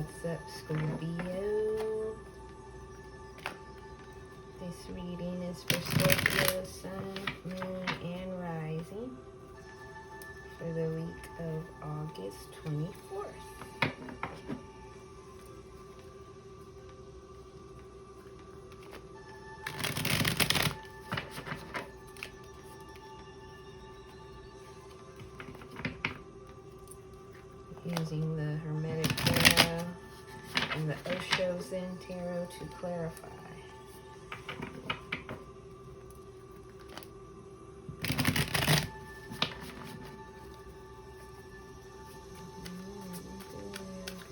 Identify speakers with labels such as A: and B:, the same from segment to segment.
A: What's up, Scorpio? This reading is for Scorpio, Sun, Moon, and Rising for the week of August 24th. Using the Hermetic Tarot and the Osho Zen Tarot to clarify.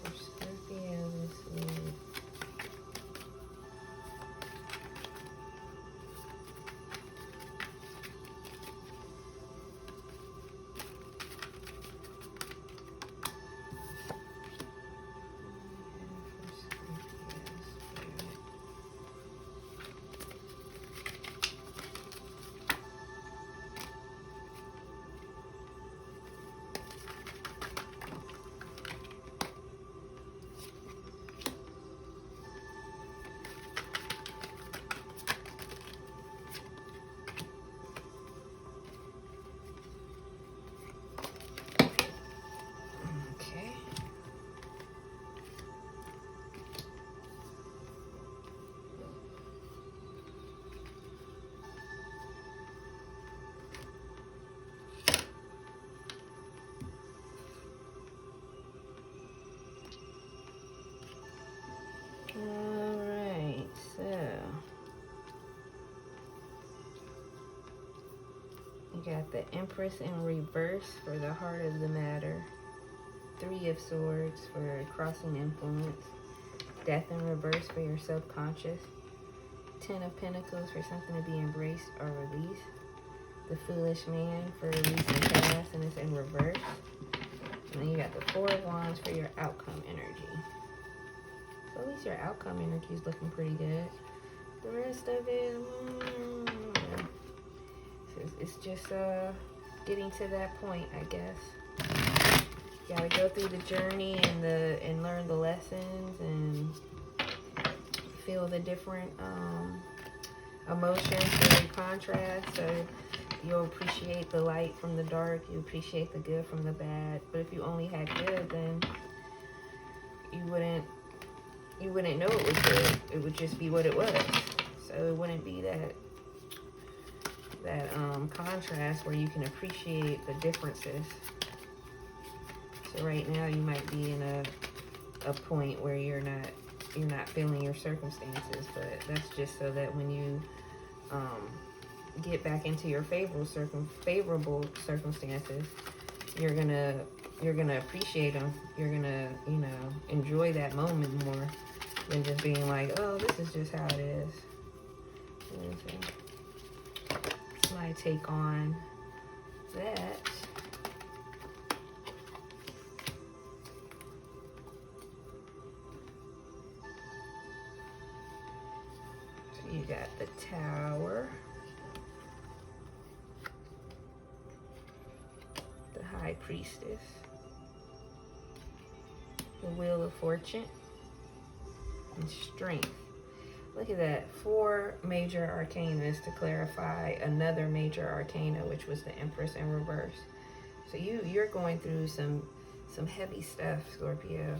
A: For Scorpio this week. Alright, so you got the Empress in reverse for the heart of the matter, Three of Swords for crossing influence, Death in reverse for your subconscious, Ten of Pentacles for something to be embraced or released, the Foolish Man for releasing past, and it's in reverse. And then you got the Four of Wands for your outcome energy. So at least your outcome energy is looking pretty good. The rest of it, it's just getting to that point, I guess. You gotta go through the journey and learn the lessons and feel the different emotions and contrast. So you'll appreciate the light from the dark. You appreciate the good from the bad. But if you only had good, then you wouldn't know it was good. It would just be what it was. So it wouldn't be that contrast where you can appreciate the differences. So right now you might be in a point where you're not feeling your circumstances, but that's just so that when you get back into your favorable circumstances, you're gonna appreciate them. You're gonna enjoy that moment more than just being like, oh, this is just how it is. That's my take on that. So you got the Tower, the High Priestess, the Wheel of Fortune, and Strength. Look at that. 4 major arcanas to clarify another major arcana, which was the Empress in reverse. So you're going through some heavy stuff, Scorpio.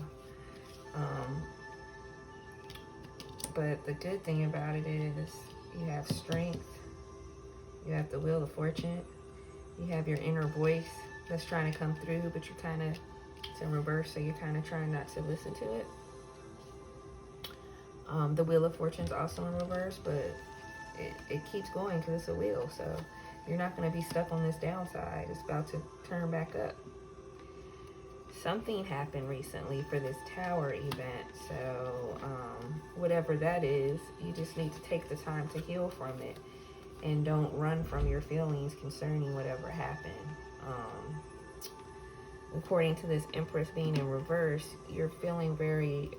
A: But the good thing about it is you have strength. You have the Wheel of Fortune. You have your inner voice that's trying to come through, but you're kind of, it's in reverse, so you're kind of trying not to listen to it. The Wheel of Fortune's also in reverse, but it keeps going because it's a wheel. So you're not going to be stuck on this downside. It's about to turn back up. Something happened recently for this Tower event. So whatever that is, you just need to take the time to heal from it. And don't run from your feelings concerning whatever happened. According to this Empress being in reverse, you're feeling very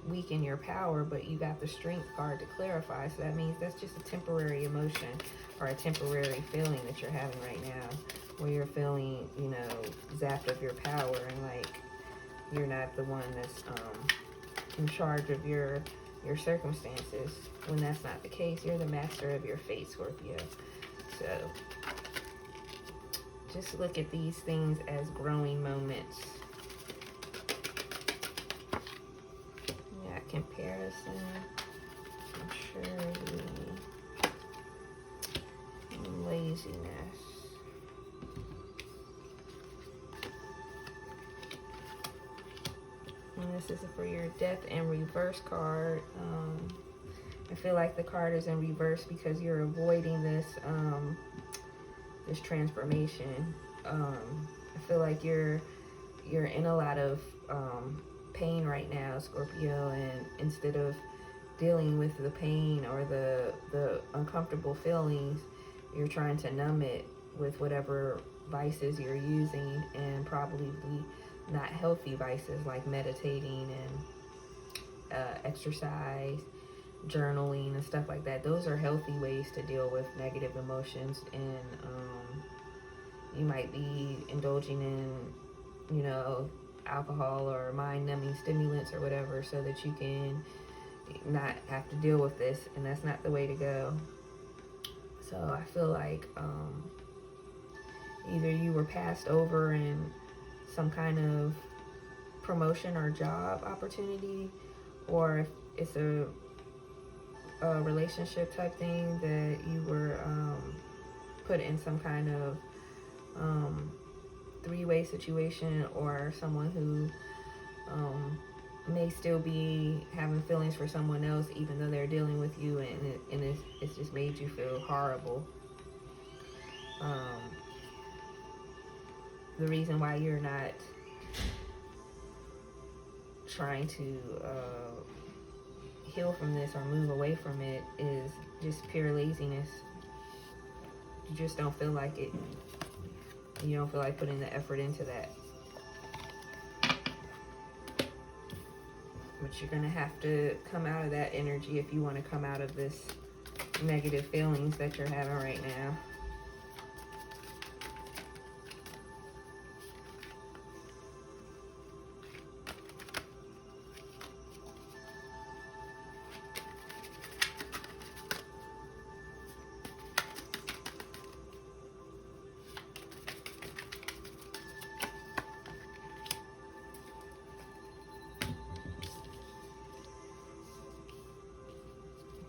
A: weak in your power, but you got the Strength card to clarify. So that means that's just a temporary emotion or a temporary feeling that you're having right now, where you're feeling, zapped of your power and like, you're not the one that's in charge of your circumstances. When that's not the case, you're the master of your fate, Scorpio. So just look at these things as growing moments. Yeah, comparison. Maturity. Laziness. And this is for your death and reverse card. I feel like the card is in reverse because you're avoiding this this transformation. I feel like you're in a lot of pain right now, Scorpio, and instead of dealing with the pain or the uncomfortable feelings, you're trying to numb it with whatever vices you're using, and probably not healthy vices like meditating and exercise, journaling and stuff like that. Those are healthy ways to deal with negative emotions, and you might be indulging in, you know, alcohol or mind-numbing stimulants or whatever so that you can not have to deal with this, and that's not the way to go. So I feel like either you were passed over in some kind of promotion or job opportunity, or if it's a relationship type thing that you were put in some kind of three-way situation, or someone who may still be having feelings for someone else even though they're dealing with you, and it's just made you feel horrible. The reason why you're not trying to heal from this or move away from it is just pure laziness. You just don't feel like it. You don't feel like putting the effort into that. But you're gonna have to come out of that energy if you want to come out of this negative feelings that you're having right now.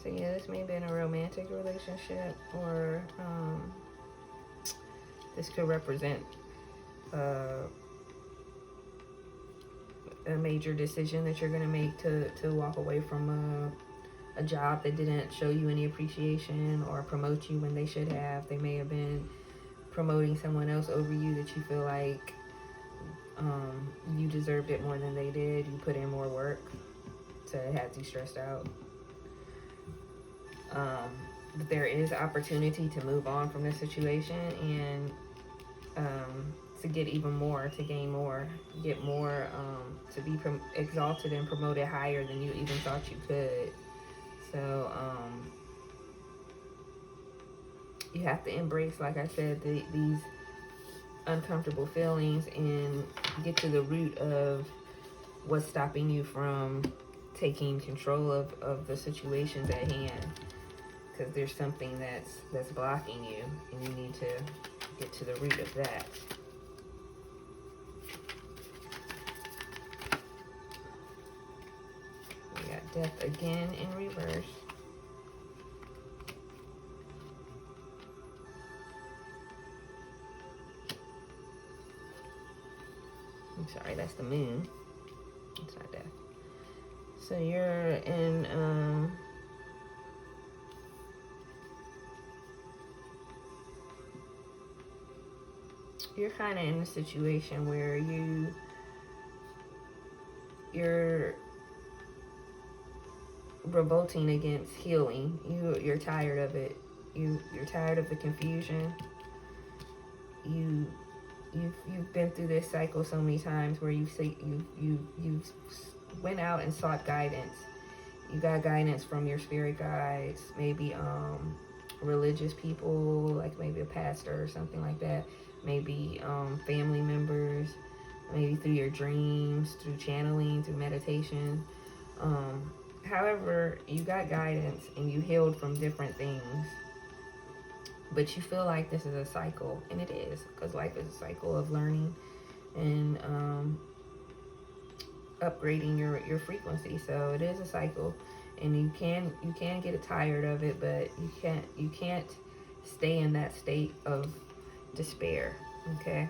A: So yeah, this may be in a romantic relationship, or this could represent a major decision that you're going to make to walk away from a job that didn't show you any appreciation or promote you when they should have. They may have been promoting someone else over you that you feel like you deserved it more than they did. You put in more work, so it has you stressed out. But there is opportunity to move on from this situation and to get even more, to gain more, get more, to be exalted and promoted higher than you even thought you could. So you have to embrace, like I said, these uncomfortable feelings and get to the root of what's stopping you from taking control of the situations at hand. Because there's something that's blocking you, and you need to get to the root of that. We got death again in reverse. I'm sorry, that's the moon. It's not death. So you're in you're kind of in a situation where you're revolting against healing. You're tired of it. You're tired of the confusion. You've been through this cycle so many times where you went out and sought guidance. You got guidance from your spirit guides, maybe religious people, like maybe a pastor or something like that. Maybe family members, maybe through your dreams, through channeling, through meditation. However, you got guidance and you healed from different things, but you feel like this is a cycle, and it is, because life is a cycle of learning and upgrading your frequency. So it is a cycle, and you can get tired of it, but you can't stay in that state of despair. Okay,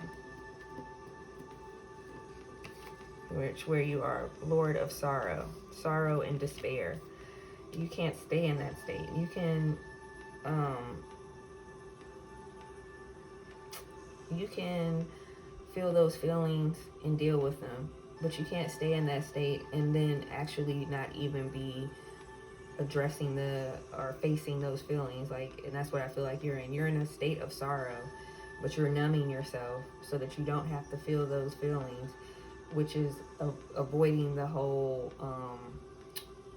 A: where you are Lord of sorrow and despair. You can't stay in that state. You can feel those feelings and deal with them, but you can't stay in that state and then actually not even be addressing or facing those feelings. Like, and that's what I feel like you're in a state of sorrow, but you're numbing yourself so that you don't have to feel those feelings, which is avoiding the whole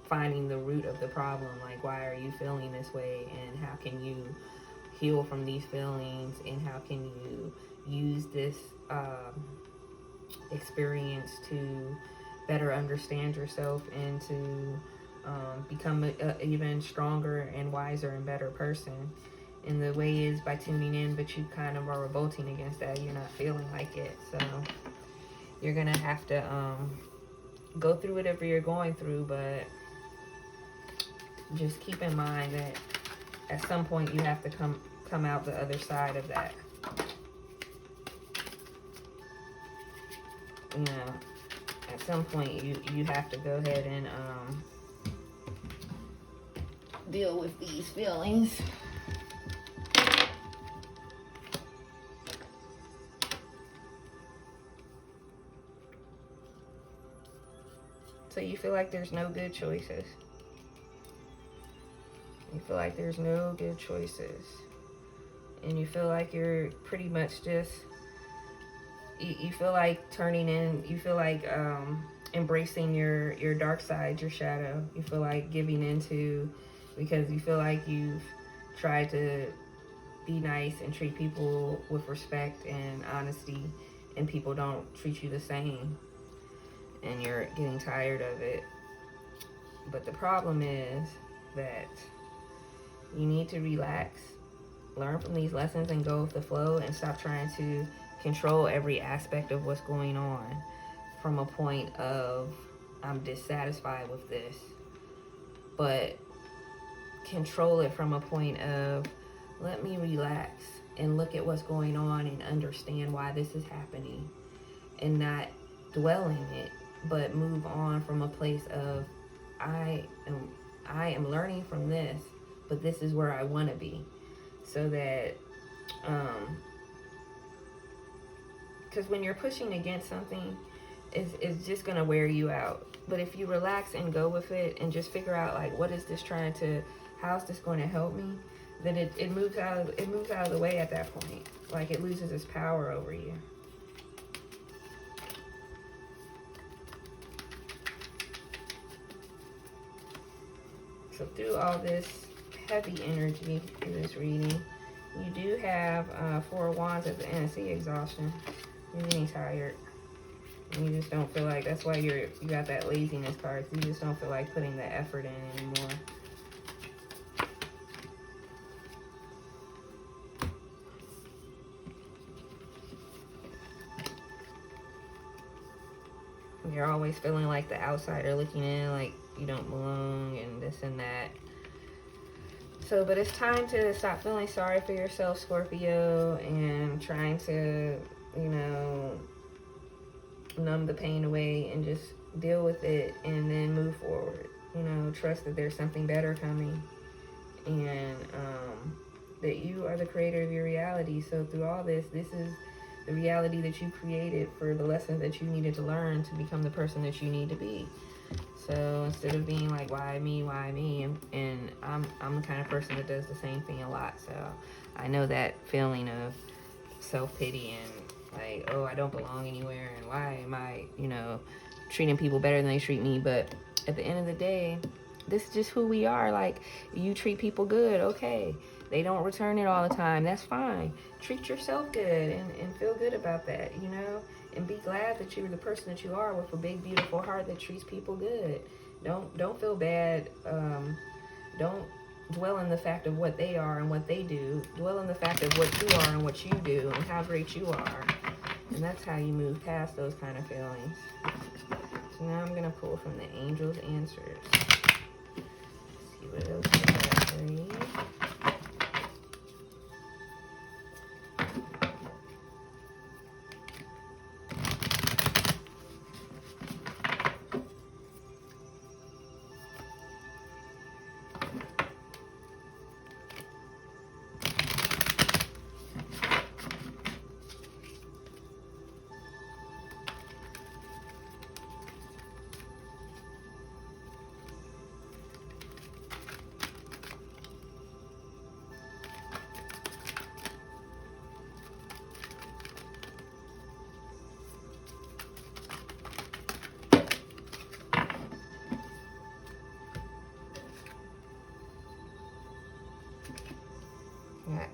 A: finding the root of the problem. Like, why are you feeling this way, and how can you heal from these feelings, and how can you use this experience to better understand yourself and to become an even stronger and wiser and better person. And the way is by tuning in, but you kind of are revolting against that. You're not feeling like it, so you're gonna have to go through whatever you're going through, but just keep in mind that at some point you have to come out the other side of that. You know, at some point you have to go ahead and deal with these feelings. So you feel like there's no good choices. You feel like there's no good choices. And you feel like you're pretty much just, you feel like turning in, you feel like embracing your dark side, your shadow. You feel like giving into, because you feel like you've tried to be nice and treat people with respect and honesty, and people don't treat you the same. And you're getting tired of it. But the problem is that you need to relax, learn from these lessons, and go with the flow, and stop trying to control every aspect of what's going on from a point of, I'm dissatisfied with this. But control it from a point of, let me relax and look at what's going on and understand why this is happening, and not dwell in it, but move on from a place of, I am learning from this, but this is where I want to be. So that because when you're pushing against something, it's just going to wear you out. But if you relax and go with it and just figure out, like, what is this trying to, how is this going to help me, then it moves out of the way at that point. Like, it loses its power over you. So through all this heavy energy through this reading, you do have 4 of Wands at the end. See, exhaustion. You're getting tired. And you just don't feel like, that's why you got that laziness card. You just don't feel like putting the effort in anymore. You're always feeling like the outsider looking in, like you don't belong and this and that. So, but it's time to stop feeling sorry for yourself, Scorpio, and trying to, you know, numb the pain away and just deal with it and then move forward. You know, trust that there's something better coming, and that you are the creator of your reality. So through all this is the reality that you created for the lessons that you needed to learn to become the person that you need to be. So instead of being like, why me, and I'm the kind of person that does the same thing a lot. So I know that feeling of self-pity and like, oh, I don't belong anywhere, and why am I, you know, treating people better than they treat me. But at the end of the day, this is just who we are. Like, you treat people good, okay. They don't return it all the time, that's fine. Treat yourself good and feel good about that, you know. and be glad that you're the person that you are, with a big, beautiful heart that treats people good. Don't feel bad. Don't dwell on the fact of what they are and what they do. Dwell on the fact of what you are and what you do and how great you are. And that's how you move past those kind of feelings. So now I'm going to pull from the Angels' Answers. See what else I got for you.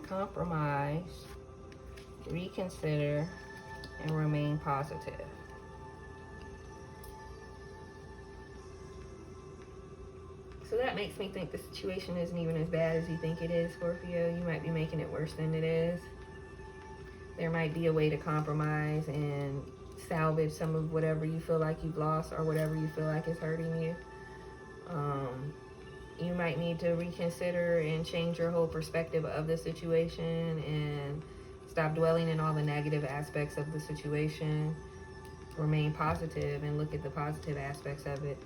A: Compromise, reconsider, and remain positive. So that makes me think the situation isn't even as bad as you think it is, Scorpio. You might be making it worse than it is. There might be a way to compromise and salvage some of whatever you feel like you've lost or whatever you feel like is hurting you. You might need to reconsider and change your whole perspective of the situation and stop dwelling in all the negative aspects of the situation. Remain positive and look at the positive aspects of it.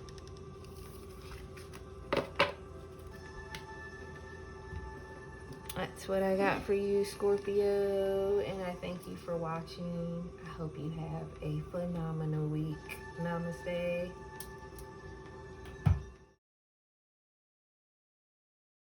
A: That's what I got for you, Scorpio, and I thank you for watching. I hope you have a phenomenal week. Namaste.